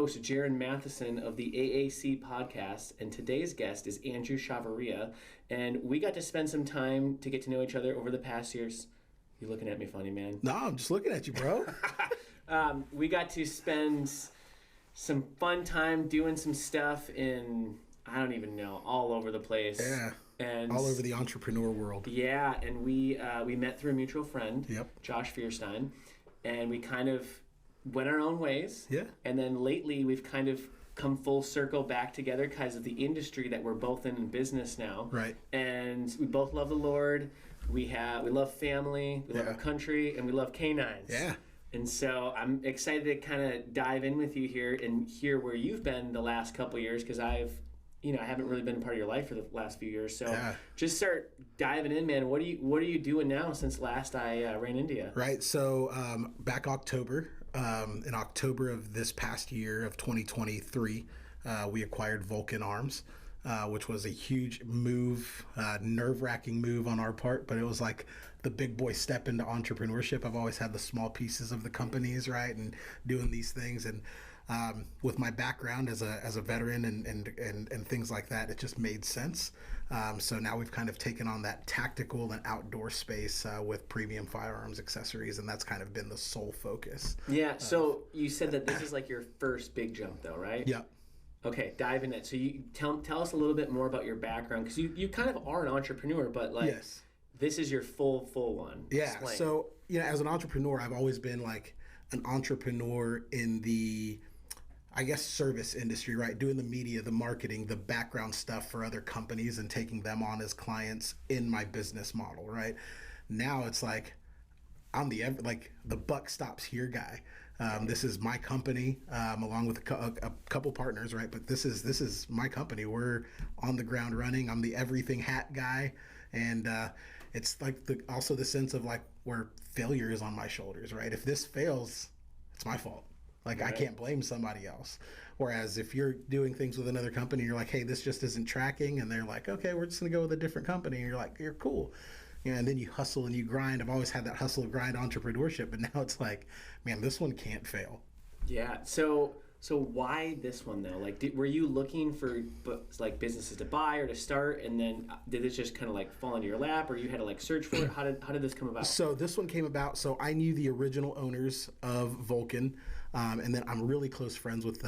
host, Jaron Matheson of the AAC Podcast, and today's guest is Andrew Chavarrilla, and we got to spend some time to get to know each other over the past years. You're looking at me funny, man. No, I'm just looking at you, bro. We got to spend some fun time doing some stuff in, I don't even know, all over the place. Yeah, and all over the entrepreneur world. Yeah, and we met through a mutual friend, Josh Fierstein, and we kind of went our own ways. Yeah. And then lately we've kind of come full circle back together because of the industry that we're both in business now. Right. And we both love the Lord. We love family. We love our country, and we love canines. Yeah. And so I'm excited to kind of dive in with you here and hear where you've been the last couple of years, because I haven't really been a part of your life for the last few years. So just start diving in, man. What are you doing now since last I ran into you? Right. So back in October of this past year of 2023, we acquired Vulcan Arms, which was a huge move, nerve-wracking move on our part, but it was like the big boy step into entrepreneurship. I've always had the small pieces of the companies, right, and doing these things. And with my background as a veteran and things like that, it just made sense. So now we've kind of taken on that tactical and outdoor space with premium firearms accessories, and that's kind of been the sole focus. Yeah. So you said that this is like your first big jump, though, right? Yeah. Okay, dive in it. So you tell us a little bit more about your background, because you kind of are an entrepreneur, but this is your full one. Yeah. Explain. So as an entrepreneur, I've always been like an entrepreneur in the, I guess, service industry, right? Doing the media, the marketing, the background stuff for other companies and taking them on as clients in my business model, right? Now it's like I'm the buck stops here guy. This is my company, along with a couple partners, right? But this is my company. We're on the ground running. I'm the everything hat guy, and it's like also the sense of like where failure is on my shoulders, right? If this fails, it's my fault. Like, right. I can't blame somebody else. Whereas if you're doing things with another company, you're like, hey, this just isn't tracking, and they're like, okay, we're just gonna go with a different company, and you're like, you're cool. And then you hustle and you grind. I've always had that hustle and grind entrepreneurship, but now it's like, man, this one can't fail. Yeah. So why this one though? Like, were you looking for like businesses to buy or to start, and then did this just kind of like fall into your lap, or you had to like search for it? How did this come about? So this one came about. So I knew the original owners of Vulcan, and then I'm really close friends with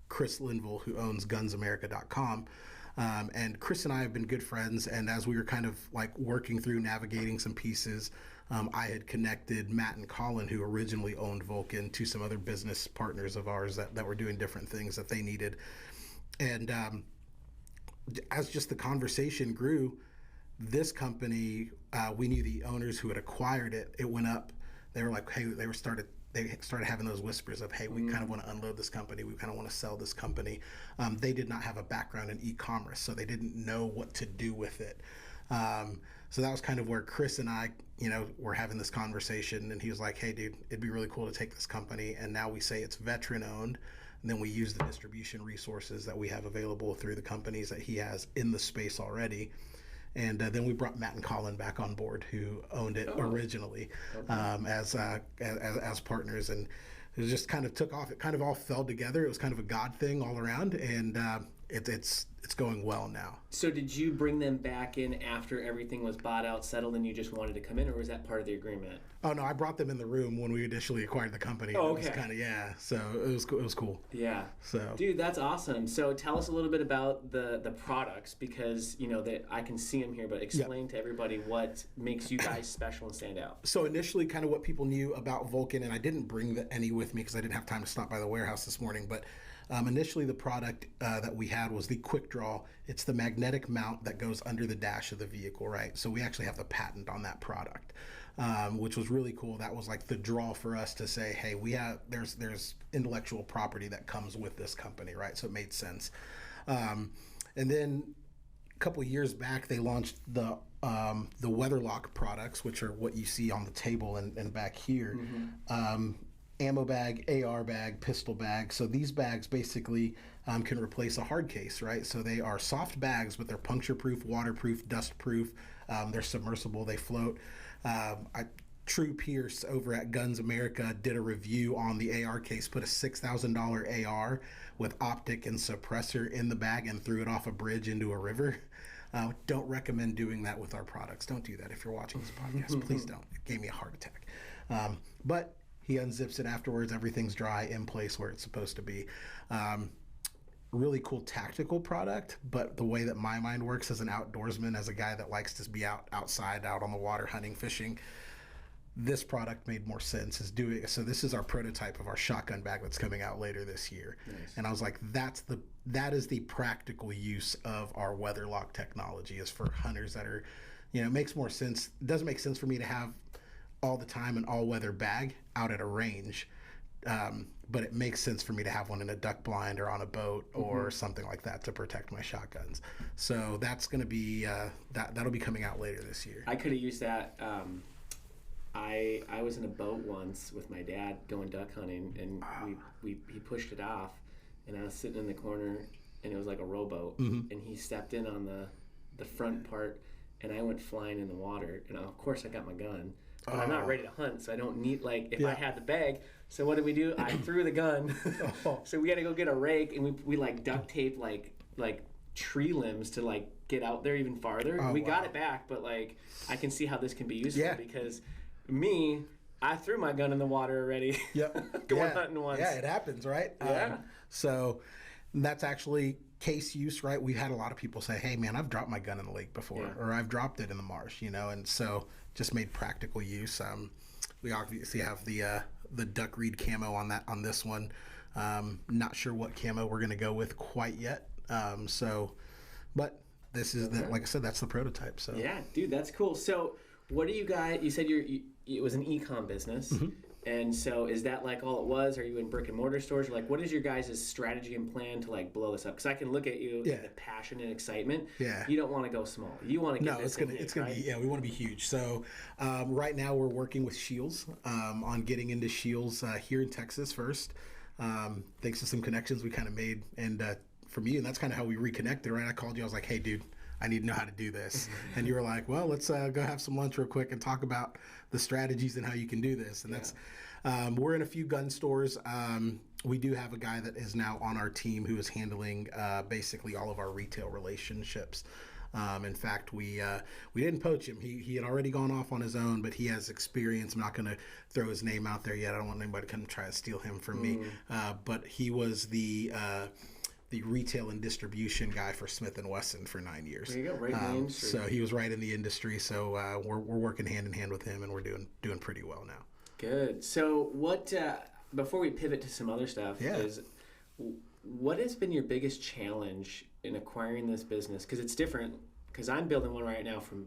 Chris Linville, who owns GunsAmerica.com. And Chris and I have been good friends, and as we were kind of like working through navigating some pieces, I had connected Matt and Colin, who originally owned Vulcan, to some other business partners of ours that were doing different things that they needed. And as just the conversation grew, this company, we knew the owners who had acquired it. It went up. They were like, hey, they started having those whispers of, hey, we kind of want to unload this company. We kind of want to sell this company. They did not have a background in e-commerce, so they didn't know what to do with it. So that was kind of where Chris and I, were having this conversation, and he was like, hey, dude, it'd be really cool to take this company. And now we say it's veteran owned. And then we use the distribution resources that we have available through the companies that he has in the space already. And then we brought Matt and Colin back on board, who owned it originally, as partners, and it just kind of took off. It kind of all fell together. It was kind of a God thing all around, and it's going well now. So did you bring them back in after everything was bought out, settled, and you just wanted to come in, or was that part of the agreement? Oh no, I brought them in the room when we initially acquired the company. Oh, okay. It was kind of so it was cool. Yeah. So dude, that's awesome. So tell us a little bit about the products, because that I can see them here, but explain to everybody what makes you guys special and stand out. So initially, kind of what people knew about Vulcan, and I didn't bring any with me because I didn't have time to stop by the warehouse this morning, but initially the product that we had was the Quick Draw. It's the magnetic mount that goes under the dash of the vehicle, right? So we actually have the patent on that product, which was really cool. That was like the draw for us to say, hey, there's intellectual property that comes with this company, right? So it made sense. And then a couple of years back, they launched the Weatherlock products, which are what you see on the table and back here. Mm-hmm. Ammo bag, AR bag, pistol bag. So these bags basically can replace a hard case, right? So they are soft bags, but they're puncture proof, waterproof, dust proof. They're submersible, they float. I True Pierce over at Guns America did a review on the AR case, put a $6,000 AR with optic and suppressor in the bag and threw it off a bridge into a river. Don't recommend doing that with our products. Don't do that if you're watching this podcast. Please don't. It gave me a heart attack. But he unzips it afterwards. Everything's dry, in place where it's supposed to be. Really cool tactical product, but the way that my mind works as an outdoorsman, as a guy that likes to be outside, out on the water, hunting, fishing, this product made more sense as doing. So this is our prototype of our shotgun bag that's coming out later this year. Nice. And I was like, that is the practical use of our WeatherLock technology, is for hunters that are, it makes more sense. It doesn't make sense for me to have all the time an all-weather bag out at a range. But it makes sense for me to have one in a duck blind or on a boat or something like that to protect my shotguns. So that's going to be that'll be coming out later this year. I could have used that. I was in a boat once with my dad going duck hunting, and he pushed it off, and I was sitting in the corner, and it was like a rowboat, and he stepped in on the front part, and I went flying in the water, and of course I got my gun. But I'm not ready to hunt, so I don't need, if I had the bag. So what did we do? I threw the gun. So we had to go get a rake, and we duct taped like tree limbs to get out there even farther. We got it back, but I can see how this can be useful because I threw my gun in the water already. Yep. Going hunting once. Yeah, it happens, right? Yeah. So that's actually case use, right? We've had a lot of people say, "Hey, man, I've dropped my gun in the lake before, or I've dropped it in the marsh," and so just made practical use. We obviously have the duck reed camo on this one. Not sure what camo we're going to go with quite yet. But this is like I said, that's the prototype. So yeah, dude, that's cool. So what do you guys? You said it was an e-com business. And so is that all it was? Are you in brick and mortar stores? Or what is your guys' strategy and plan to blow this up? Because I can look at you, the passion and excitement. Yeah. You don't want to go small. You want to get this it's gonna be we want to be huge. So right now we're working with Shields on getting into Shields here in Texas first. Thanks to some connections we kind of made, and from you, and that's kind of how we reconnected. Right? I called you. I was like, "Hey, dude, I need to know how to do this." And you were like, "Well, let's go have some lunch real quick and talk about the strategies and how you can do this." And that's we're in a few gun stores. We do have a guy that is now on our team who is handling basically all of our retail relationships. In fact, we didn't poach him. He had already gone off on his own, but he has experience. I'm not going to throw his name out there yet. I don't want anybody to come try to steal him from me. But he was the retail and distribution guy for Smith & Wesson for 9 years. There you go, right in the industry. So he was right in the industry. So we're working hand in hand with him, and we're doing pretty well now. Good. So what? Before we pivot to some other stuff, is what has been your biggest challenge in acquiring this business? Because it's different. Because I'm building one right now from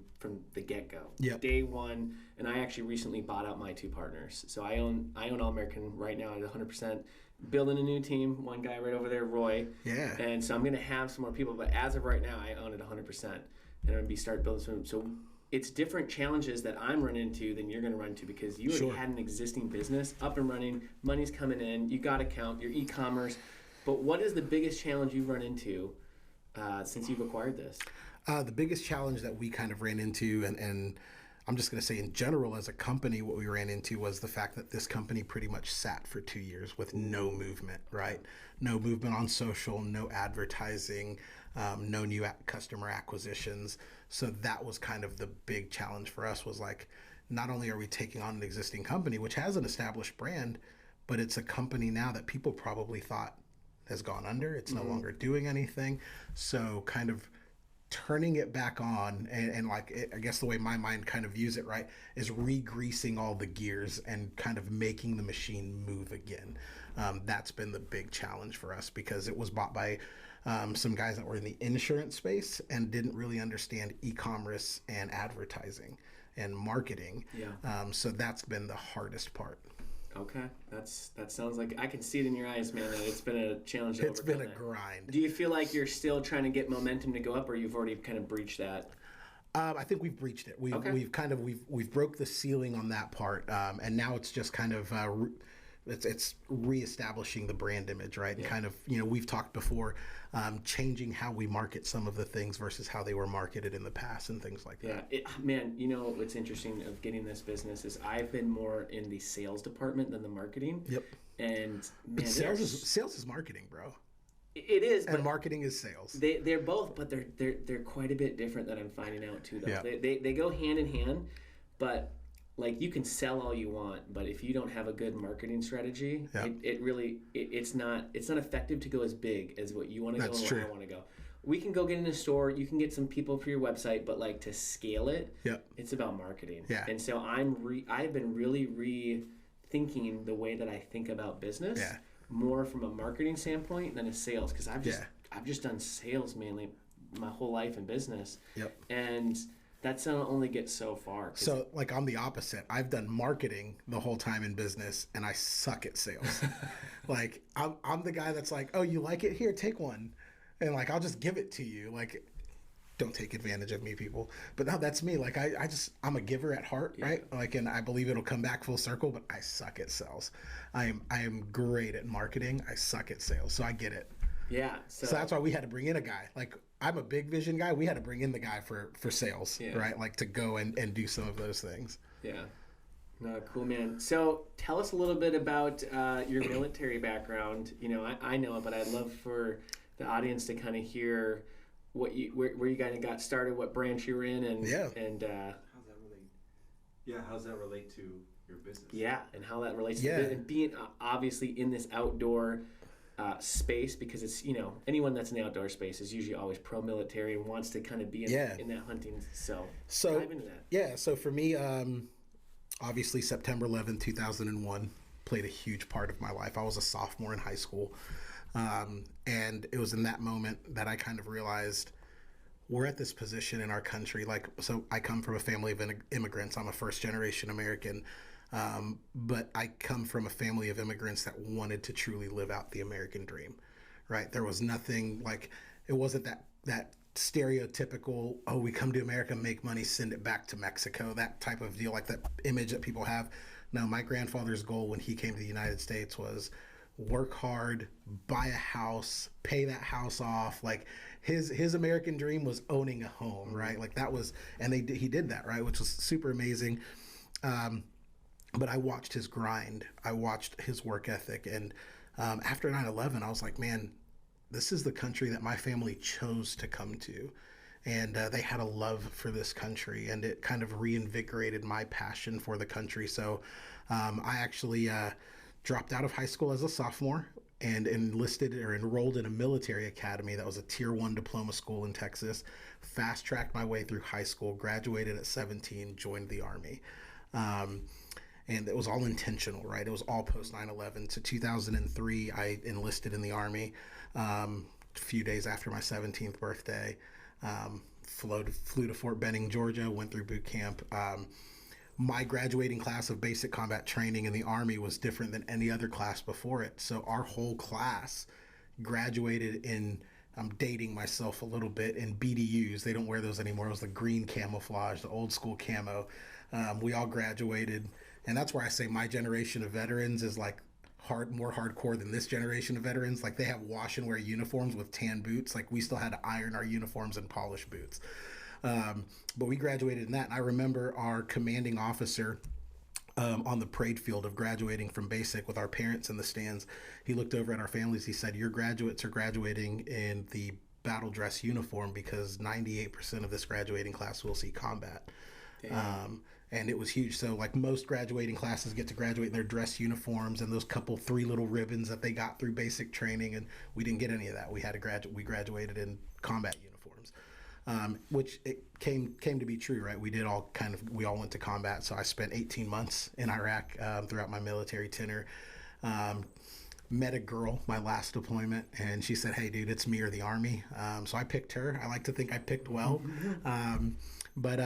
the get-go, day one, and I actually recently bought out my two partners. So I own All American right now at 100%. Building a new team, one guy right over there, Roy. Yeah. And so I'm going to have some more people, but as of right now, I own it 100%, and I'm going to start building some. So it's different challenges that I'm running into than you're going to run into, because you already had an existing business up and running, money's coming in, you got account, your e-commerce. But what is the biggest challenge you've run into since you've acquired this? The biggest challenge that we kind of ran into, and I'm just going to say in general as a company, what we ran into was the fact that this company pretty much sat for 2 years with no movement, right? No movement on social, no advertising, no new customer acquisitions. So that was kind of the big challenge for us, was not only are we taking on an existing company, which has an established brand, but it's a company now that people probably thought has gone under. It's no longer doing anything. So kind of turning it back on, and I guess the way my mind kind of views it, right, is re-greasing all the gears and kind of making the machine move again. That's been the big challenge for us, because it was bought by some guys that were in the insurance space and didn't really understand e-commerce and advertising and marketing. So that's been the hardest part. Okay, that sounds like, I can see it in your eyes, man, that it's been a challenge. It's been a grind. Do you feel like you're still trying to get momentum to go up, or you've already kind of breached that? I think we've breached it. We've broke the ceiling on that part, and now it's just kind of it's reestablishing the brand image, right? And kind of, we've talked before, changing how we market some of the things versus how they were marketed in the past and things like that. Man, what's interesting of getting this business is I've been more in the sales department than the marketing. Yep. And man, sales is marketing, bro. It is, and marketing is sales. They're both, but they're quite a bit different that I'm finding out too. Though they go hand in hand, but like you can sell all you want, but if you don't have a good marketing strategy, it's not effective to go as big as what you want to go and where I want to go. We can go get in a store, you can get some people for your website, but like to scale it, it's about marketing. Yeah. And so I've been really rethinking the way that I think about business. Yeah. More from a marketing standpoint than a sales, because I've just done sales mainly my whole life in business. Yep. And that's gonna only get so far. So like I'm the opposite. I've done marketing the whole time in business, and I suck at sales. Like I'm the guy that's like, oh, you like it? Here, take one, and like I'll just give it to you. Like, don't take advantage of me, people. But no, that's me. Like I'm a giver at heart, right? Like, and I believe it'll come back full circle. But I suck at sales. I am great at marketing. I suck at sales. So I get it. Yeah. So that's why we had to bring in a guy. Like I'm a big vision guy. We had to bring in the guy for sales, right? Like to go and do some of those things. Yeah. No, cool, man. So tell us a little bit about your military background. I know it, but I'd love for the audience to kind of hear where you kind of got started, what branch you were in, and how's that relate to your business? Yeah, and how that relates to and being obviously in this outdoor space, because it's anyone that's in the outdoor space is usually always pro-military and wants to kind of be in that hunting. So dive into that. Yeah, so for me, obviously September 11th, 2001 played a huge part of my life. I was a sophomore in high school. And it was in that moment that I kind of realized we're at this position in our country. Like, so I come from a family of immigrants. I'm a first generation American. But I come from a family of immigrants that wanted to truly live out the American dream, right? There was nothing like, it wasn't that stereotypical, oh, we come to America, make money, send it back to Mexico, that type of deal, like that image that people have. No, my grandfather's goal when he came to the United States was work hard, buy a house, pay that house off. Like his American dream was owning a home, right? Like that was, and he did that, right? Which was super amazing. But I watched his grind. I watched his work ethic. And after 9/11, I was like, man, this is the country that my family chose to come to. And they had a love for this country, and it kind of reinvigorated my passion for the country. So I actually dropped out of high school as a sophomore and enlisted or enrolled in a military academy that was a tier 1 diploma school in Texas, fast-tracked my way through high school, graduated at 17, joined the Army. And it was all intentional, right? It was all post 9/11. So 2003, I enlisted in the Army a few days after my 17th birthday. Flew to Fort Benning, Georgia, went through boot camp. My graduating class of basic combat training in the Army was different than any other class before it. So our whole class graduated in, I'm dating myself a little bit, in BDUs. They don't wear those anymore. It was the green camouflage, the old school camo. We all graduated. And that's where I say my generation of veterans is like more hardcore than this generation of veterans. Like they have wash and wear uniforms with tan boots. Like we still had to iron our uniforms and polish boots. But we graduated in that. And I remember our commanding officer on the parade field of graduating from basic with our parents in the stands. He looked over at our families. He said, your graduates are graduating in the battle dress uniform because 98% of this graduating class will see combat. And it was huge. So like most graduating classes get to graduate in their dress uniforms and those 3 little ribbons that they got through basic training. And we didn't get any of that. We had to we graduated in combat uniforms, which it came to be true, right? We all went to combat. So I spent 18 months in Iraq throughout my military tenure. Met a girl, my last deployment, and she said, hey, dude, it's me or the Army. So I picked her. I like to think I picked well. But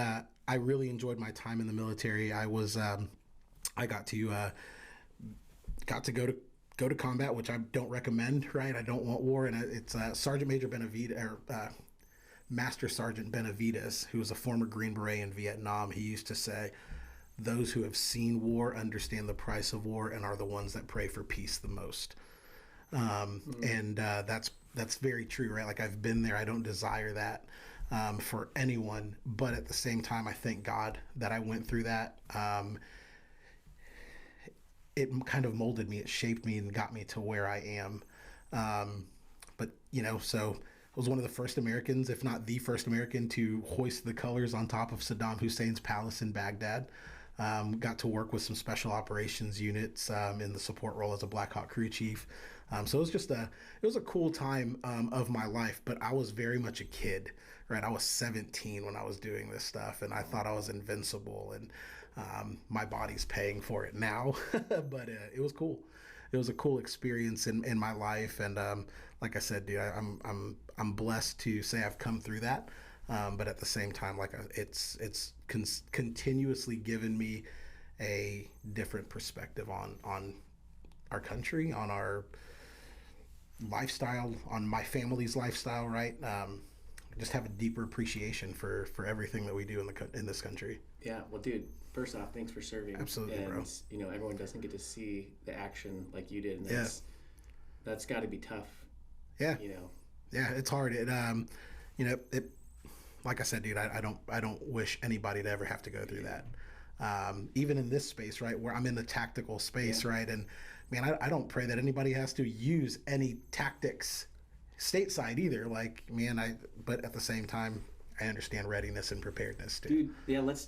I really enjoyed my time in the military. I got to go to combat, which I don't recommend, right? I don't want war. And it's Sergeant Major Benavides, or Master Sergeant Benavides, who was a former Green Beret in Vietnam. He used to say, those who have seen war understand the price of war and are the ones that pray for peace the most. And that's very true, right? Like, I've been there. I don't desire that for anyone, but at the same time, I thank God that I went through that. It kind of molded me, it shaped me, and got me to where I am. But so I was one of the first Americans, if not the first American, to hoist the colors on top of Saddam Hussein's palace in Baghdad. Got to work with some special operations units in the support role as a Black Hawk crew chief. So it was a cool time of my life, but I was very much a kid, right? I was 17 when I was doing this stuff, and I thought I was invincible, and my body's paying for it now. But it was cool. It was a cool experience in my life, and like I said, dude, I'm blessed to say I've come through that. But at the same time, like, it's continuously given me a different perspective on our country, on our lifestyle, on my family's lifestyle, right? Just have a deeper appreciation for everything that we do in this country. Yeah, well, dude, first off, thanks for serving. Absolutely, and, bro. Everyone doesn't get to see the action like you did, and that's got to be tough. Yeah. Yeah, it's hard. It like I said, dude, I don't wish anybody to ever have to go through that. Even in this space, right, where I'm in the tactical space, right, and man, I don't pray that anybody has to use any tactics stateside either. Like, man, but at the same time, I understand readiness and preparedness too. Dude, yeah, let's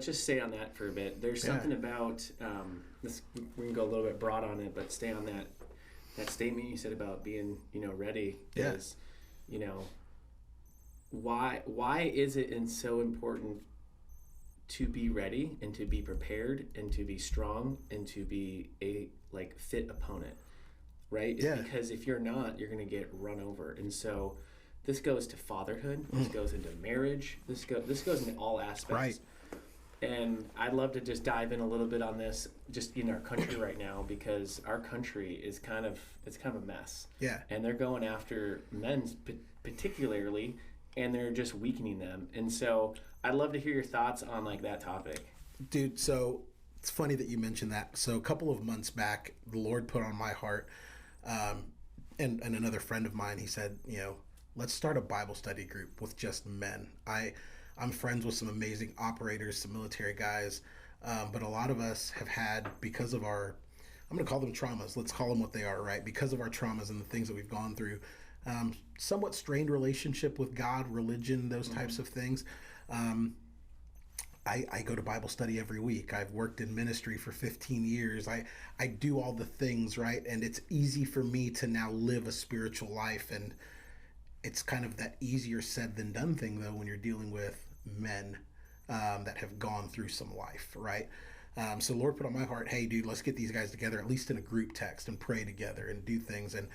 just stay on that for a bit. There's something about this. We can go a little bit broad on it, but stay on that statement you said about being, ready. Is, why is it so important to be ready and to be prepared and to be strong and to be a fit opponent, right? It's because if you're not, you're going to get run over. And so this goes to fatherhood. This goes into marriage. This goes into all aspects. Right. And I'd love to just dive in a little bit on this, just in our country right now, because our country is kind of a mess. Yeah. And they're going after men particularly, and they're just weakening them. And so I'd love to hear your thoughts on that topic. Dude, so it's funny that you mentioned that. So a couple of months back, the Lord put on my heart, and another friend of mine, he said, let's start a Bible study group with just men. I'm friends with some amazing operators, some military guys, but a lot of us have had, because of our, I'm going to call them traumas, let's call them what they are, right? Because of our traumas and the things that we've gone through, somewhat strained relationship with God, religion, those types of things. I go to Bible study every week. I've worked in ministry for 15 years. I do all the things, right? And it's easy for me to now live a spiritual life. And it's kind of that easier said than done thing, though, when you're dealing with men that have gone through some life, right? So Lord put on my heart, hey, dude, let's get these guys together, at least in a group text, and pray together and do things. And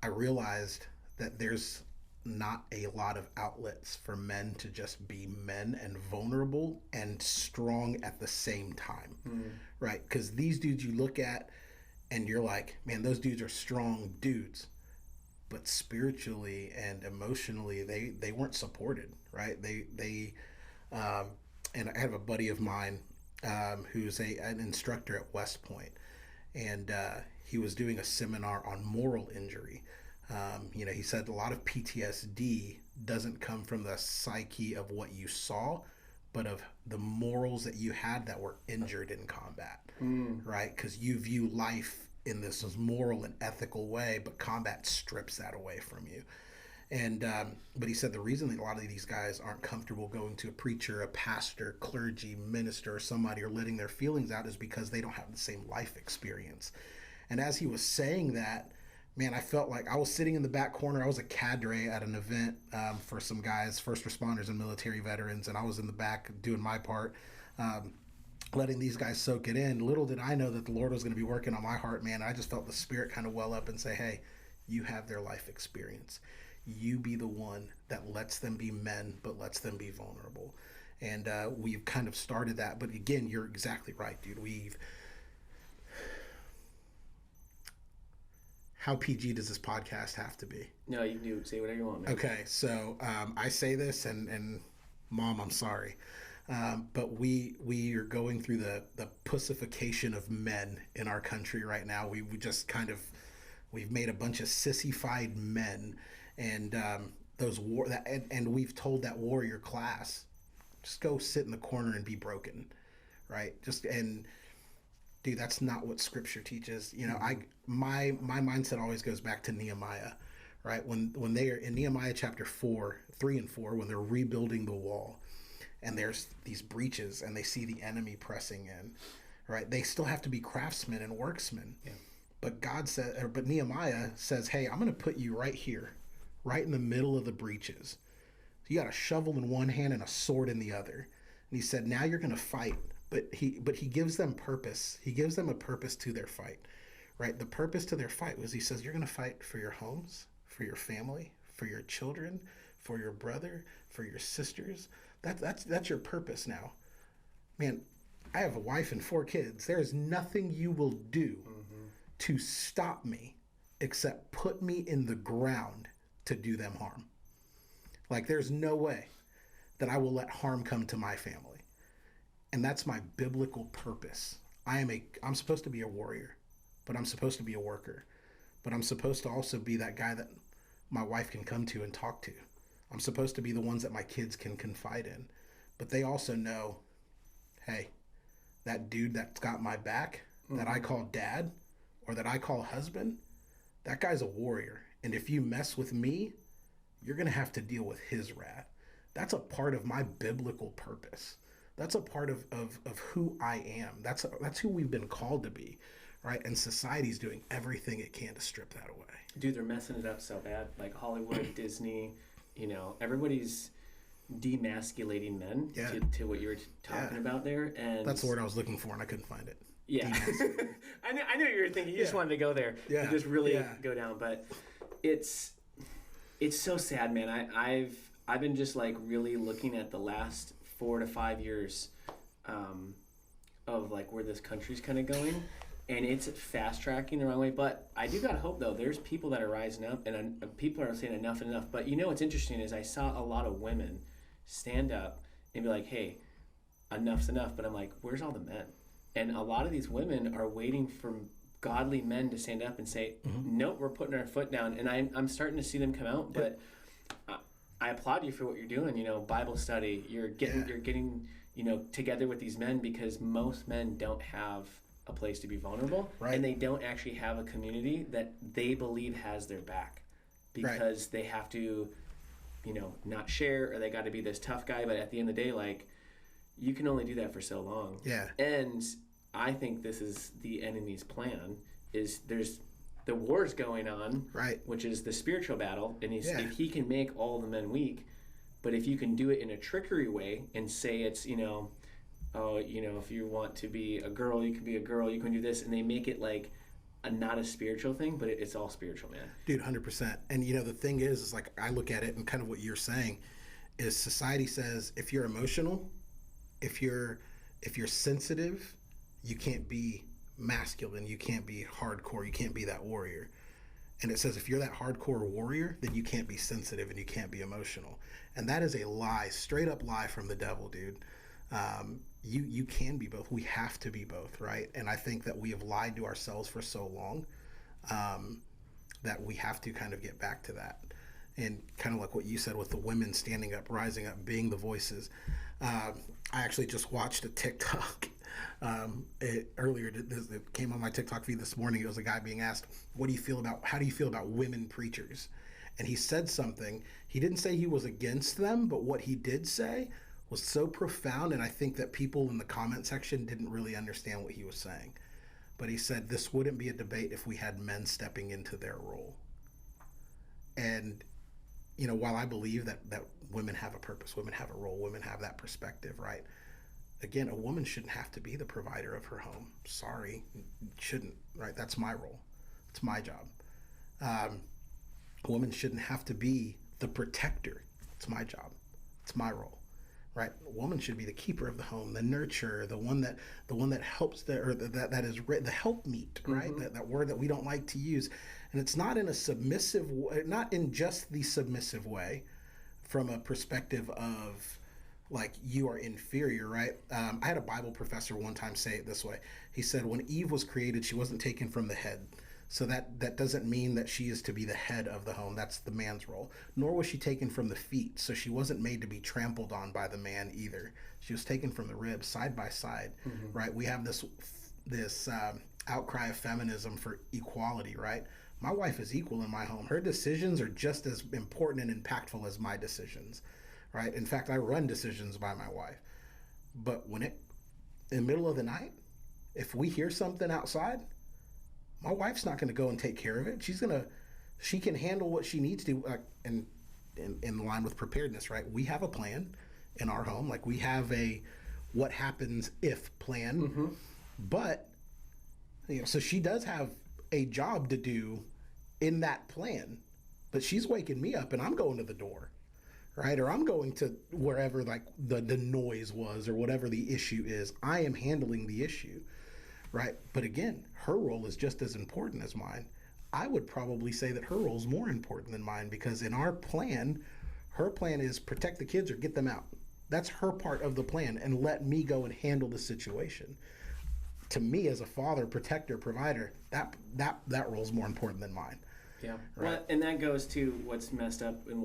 I realized that there's not a lot of outlets for men to just be men and vulnerable and strong at the same time, right? Because these dudes you look at and you're like, man, those dudes are strong dudes, but spiritually and emotionally they weren't supported, right? And I have a buddy of mine who's an instructor at West Point, and he was doing a seminar on moral injury. He said a lot of PTSD doesn't come from the psyche of what you saw, but of the morals that you had that were injured in combat, right? Because you view life in this moral and ethical way, but combat strips that away from you. And but he said the reason that a lot of these guys aren't comfortable going to a preacher, a pastor, clergy, minister, or somebody, or letting their feelings out is because they don't have the same life experience. And as he was saying that, man, I felt like I was sitting in the back corner. I was a cadre at an event for some guys, first responders and military veterans, and I was in the back doing my part, letting these guys soak it in. Little did I know that the Lord was going to be working on my heart, man. I just felt the Spirit kind of well up and say, hey, you have their life experience. You be the one that lets them be men, but lets them be vulnerable. And we've kind of started that. But again, you're exactly right, dude. How PG does this podcast have to be? No, you can say whatever you want, man. Okay, so I say this, and Mom, I'm sorry. But we are going through the pussification of men in our country right now. We just kind of, we've made a bunch of sissified men, and and we've told that warrior class, just go sit in the corner and be broken, right? And dude, that's not what Scripture teaches. My mindset always goes back to Nehemiah, right? When they are in Nehemiah chapter 3 and 4, when they're rebuilding the wall, and there's these breaches, and they see the enemy pressing in, right? They still have to be craftsmen and worksmen. Yeah. But Nehemiah says, hey, I'm going to put you right here, right in the middle of the breaches. You got a shovel in one hand and a sword in the other. And he said, now you're going to fight. But he gives them purpose. He gives them a purpose to their fight, right? The purpose to their fight was, he says, you're going to fight for your homes, for your family, for your children, for your brother, for your sisters. That's your purpose now. Man, I have a wife and 4 kids. There is nothing you will do to stop me except put me in the ground to do them harm. Like, there's no way that I will let harm come to my family. And that's my biblical purpose. I'm supposed to be a warrior, but I'm supposed to be a worker. But I'm supposed to also be that guy that my wife can come to and talk to. I'm supposed to be the ones that my kids can confide in. But they also know, hey, that dude that's got my back, that I call dad, or that I call husband, that guy's a warrior. And if you mess with me, you're going to have to deal with his wrath. That's a part of my biblical purpose. That's a part of who I am. That's who we've been called to be, right? And society's doing everything it can to strip that away. Dude, they're messing it up so bad. Like Hollywood, Disney, everybody's demasculating men to what you were talking about there. And that's the word I was looking for, and I couldn't find it. Yeah. I know what you were thinking. You just wanted to go there. Yeah. To just really go down. But it's so sad, man. I've been just like really looking at the last 4 to 5 years of like where this country's kind of going, and it's fast tracking the wrong way. But I do got hope, though. There's people that are rising up, and people are saying enough and enough. But what's interesting is I saw a lot of women stand up and be like, hey, enough's enough. But I'm like, where's all the men? And a lot of these women are waiting for godly men to stand up and say, nope, we're putting our foot down. And I'm starting to see them come out, but I applaud you for what you're doing. Bible study, you're getting together with these men, because most men don't have a place to be vulnerable, right? And they don't actually have a community that they believe has their back, because they have to, not share, or they got to be this tough guy. But at the end of the day, like, you can only do that for so long. Yeah. And I think this is the enemy's plan. Is there's the war's going on, right? Which is the spiritual battle, and if he can make all the men weak, but if you can do it in a trickery way and say it's if you want to be a girl, you can be a girl, you can do this, and they make it like not a spiritual thing, but it's all spiritual, man. Dude, 100%. And the thing is like, I look at it and kind of what you're saying is, society says if you're emotional, if you're sensitive, you can't be masculine, you can't be hardcore, you can't be that warrior. And it says if you're that hardcore warrior, then you can't be sensitive and you can't be emotional. And that is a lie, straight up lie from the devil, dude. You can be both. We have to be both, right? And I think that we have lied to ourselves for so long that we have to kind of get back to that. And kind of like what you said with the women standing up, rising up, being the voices. I actually just watched a TikTok earlier. It came on my TikTok feed this morning. It was a guy being asked, how do you feel about women preachers? And he said something. He didn't say he was against them, but what he did say was so profound, and I think that people in the comment section didn't really understand what he was saying. But he said this wouldn't be a debate if we had men stepping into their role. And while I believe that women have a purpose, women have a role, women have that perspective, right? Again, a woman shouldn't have to be the provider of her home. Sorry, shouldn't, right? That's my role. It's my job. A woman shouldn't have to be the protector. It's my job. It's my role, right? A woman should be the keeper of the home, the nurturer, the one that helps that is the helpmeet, right? That word that we don't like to use. And it's not in a submissive way, not in just the submissive way, from a perspective of like you are inferior, right? I had a Bible professor one time say it this way. He said, when Eve was created, she wasn't taken from the head. So that doesn't mean that she is to be the head of the home. That's the man's role. Nor was she taken from the feet. So she wasn't made to be trampled on by the man either. She was taken from the ribs, side by side, right? We have this outcry of feminism for equality, right? My wife is equal in my home. Her decisions are just as important and impactful as my decisions, right? In fact, I run decisions by my wife. But in the middle of the night, if we hear something outside, my wife's not going to go and take care of it. She can handle what she needs to, in line with preparedness, right? We have a plan in our home. Like, we have a what happens if plan. But, so she does have a job to do in that plan. But she's waking me up and I'm going to the door, right? Or I'm going to wherever, like, the noise was or whatever the issue is. I am handling the issue. Right. But again, her role is just as important as mine. I would probably say that her role is more important than mine, because in our plan, her plan is protect the kids or get them out. That's her part of the plan, and let me go and handle the situation. To me, as a father, protector, provider, that role is more important than mine. Yeah. Right. Well, and that goes to what's messed up, and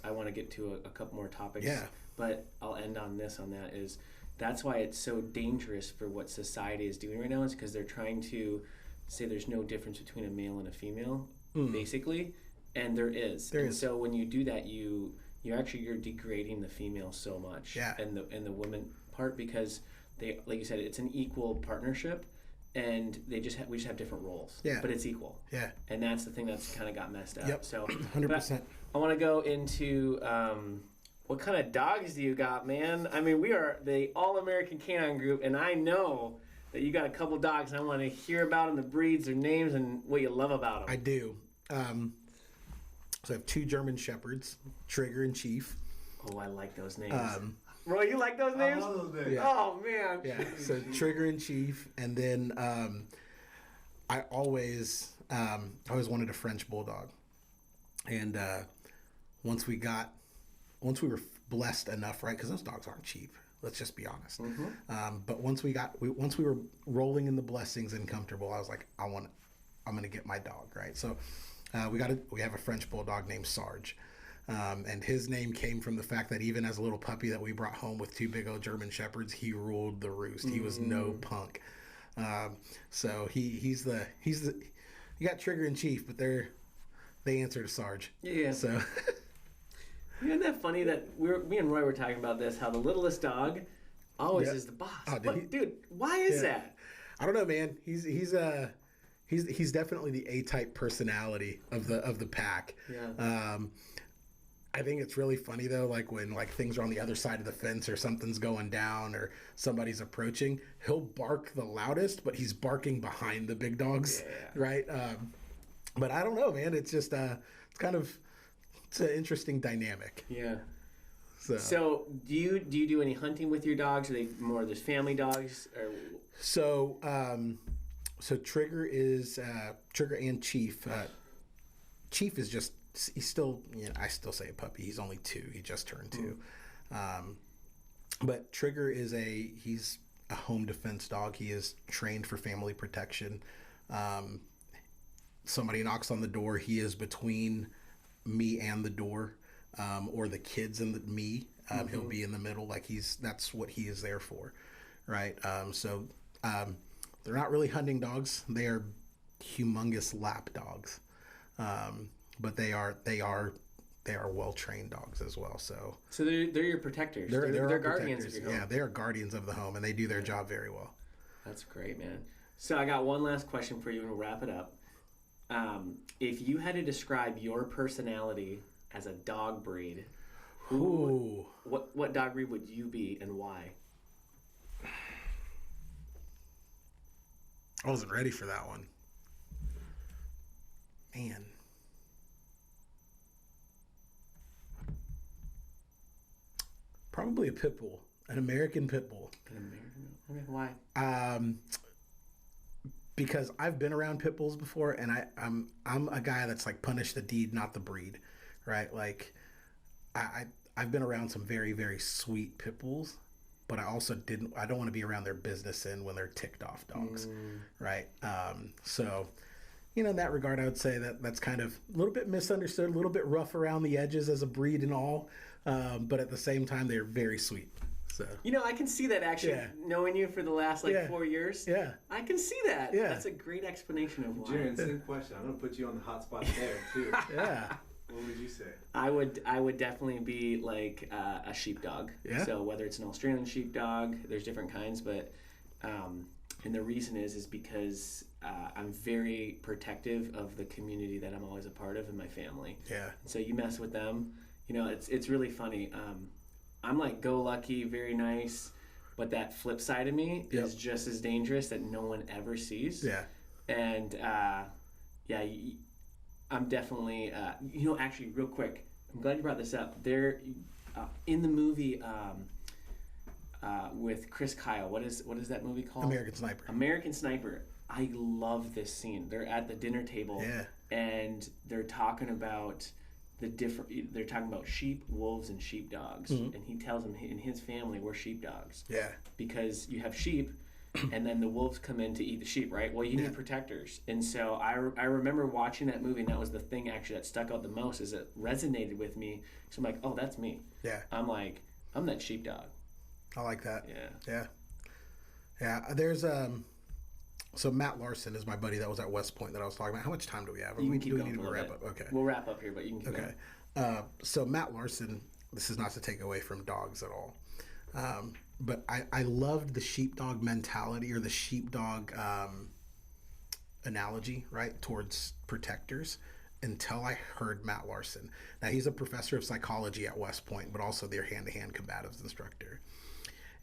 I want to get to a couple more topics. Yeah. But I'll end on that is, that's why it's so dangerous for what society is doing right now, is because they're trying to say there's no difference between a male and a female, basically, and there is. So when you do that, you're degrading the female so much, and the women part, because they, like you said, it's an equal partnership, and we just have different roles, but it's equal, and that's the thing that's kind of got messed up. Yep. So 100%. I want to go into. What kind of dogs do you got, man? I mean, we are the All-American Canine Group, and I know that you got a couple dogs, and I want to hear about them, the breeds, their names, and what you love about them. I do. So I have 2 German Shepherds, Trigger and Chief. Oh, I like those names. Roy, you like those names? I love those names. Yeah. Oh, man. Yeah, so Trigger and Chief, and then I always wanted a French Bulldog. And once we were blessed enough, right? Because those dogs aren't cheap. Let's just be honest. But once we were rolling in the blessings and comfortable, I was like, I'm gonna get my dog, right? So we have a French Bulldog named Sarge, and his name came from the fact that even as a little puppy that we brought home with 2 big old German Shepherds, he ruled the roost. He was no punk. So he's the you got Trigger and Chief, but they answer to Sarge. Yeah. So. Isn't that funny that me and Roy were talking about this, how the littlest dog always is the boss. Oh, dude, why is that? I don't know, man. He's definitely the A-type personality of the pack. Yeah. I think it's really funny though, like when things are on the other side of the fence or something's going down or somebody's approaching, he'll bark the loudest, but he's barking behind the big dogs, right? But I don't know, man. It's just it's an interesting dynamic. Yeah. So do you do any hunting with your dogs? Are they more just family dogs? Or? So Trigger is Trigger and Chief. Chief is just, he's still, I still say a puppy. He's only 2. He just turned 2. But Trigger he's a home defense dog. He is trained for family protection. Somebody knocks on the door, he is between me and the door, or the kids and me. He'll be in the middle, that's what he is there for, right? So they're not really hunting dogs. They are humongous lap dogs, but they are well trained dogs as well. So they're your protectors. They're guardians of your home. Yeah, they are guardians of the home, and they do their job very well. That's great, man. So I got one last question for you, and we'll wrap it up. If you had to describe your personality as a dog breed, what dog breed would you be and why? I wasn't ready for that one. Man. Probably a pit bull, an American pit bull. Why? Because I've been around pit bulls before, and I'm a guy that's punish the deed, not the breed, right? I've been around some very, very sweet pit bulls, but I don't want to be around their business end when they're ticked off dogs, right? So, in that regard, I would say that's kind of a little bit misunderstood, a little bit rough around the edges as a breed and all, but at the same time, they're very sweet. So. I can see that actually, knowing you for the last 4 years. Yeah. I can see that. Yeah. That's a great explanation of why. Jaron, same question. I'm going to put you on the hot spot there, too. Yeah. What would you say? I would definitely be like a sheepdog. Yeah. So whether it's an Australian sheepdog, there's different kinds, but and the reason is because I'm very protective of the community that I'm always a part of in my family. Yeah. So you mess with them, it's really funny. I'm like go-lucky, very nice, but that flip side of me is just as dangerous that no one ever sees. Yeah. And I'm definitely, actually real quick, I'm glad you brought this up. There, in the movie with Chris Kyle, what is that movie called? American Sniper. American Sniper. I love this scene. They're at the dinner table and they're talking about they're talking about sheep, wolves, and sheepdogs. And he tells them in his family we're sheepdogs. Yeah. Because you have sheep and then the wolves come in to eat the sheep, right? Well, you need protectors. And so I remember watching that movie, and that was the thing actually that stuck out the most, is it resonated with me. So I'm like, oh, that's me. Yeah. I'm that sheepdog. I like that. Yeah. Yeah. There's so Matt Larson is my buddy that was at West Point that I was talking about. How much time do we have? You can keep going. We need to wrap up. Okay. We'll wrap up here, but you can keep going. So Matt Larson, this is not to take away from dogs at all. But I loved the sheepdog mentality or the sheepdog analogy, right, towards protectors until I heard Matt Larson. Now, he's a professor of psychology at West Point, but also their hand-to-hand combatives instructor.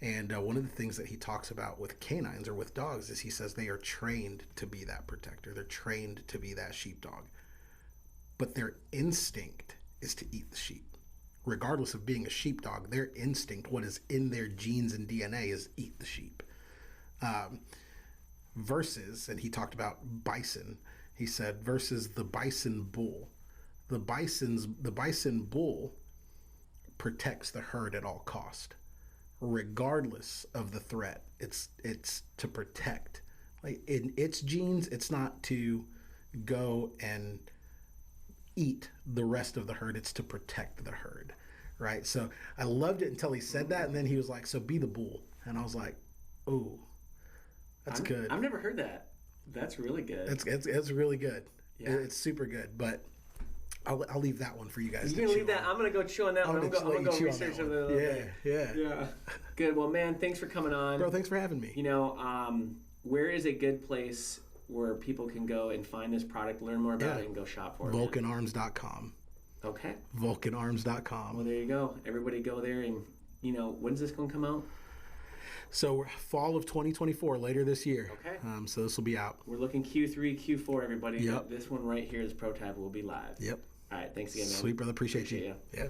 And one of the things that he talks about with canines or with dogs is he says they are trained to be that protector. They're trained to be that sheepdog. But their instinct is to eat the sheep. Regardless of being a sheepdog, their instinct, what is in their genes and DNA, is eat the sheep. Versus, and he talked about bison, he said, versus the bison bull. The bison bull protects the herd at all cost, regardless of the threat. It's to protect. Like in its genes, it's not to go and eat the rest of the herd. It's to protect the herd, right? So I loved it until he said that, and then he was like, so be the bull. And I was like, oh, that's good. I've never heard that. That's really good. It's really good. Yeah. It's super good, but I'll leave that one for you guys. You can leave that. I'm gonna go chew on that one. I'm gonna go research it a little bit. Yeah. Good. Well, man, thanks for coming on. Bro, thanks for having me. Where is a good place where people can go and find this product, learn more about it, and go shop for it? VulcanArms.com. Okay. VulcanArms.com. Well, there you go. Everybody go there, and when's this gonna come out? So fall of 2024, later this year. Okay. So this will be out. We're looking Q3, Q4, everybody. Yep. This one right here, this prototype, will be live. Yep. All right. Thanks again, man. Sweet, brother. Appreciate you. You. Yeah.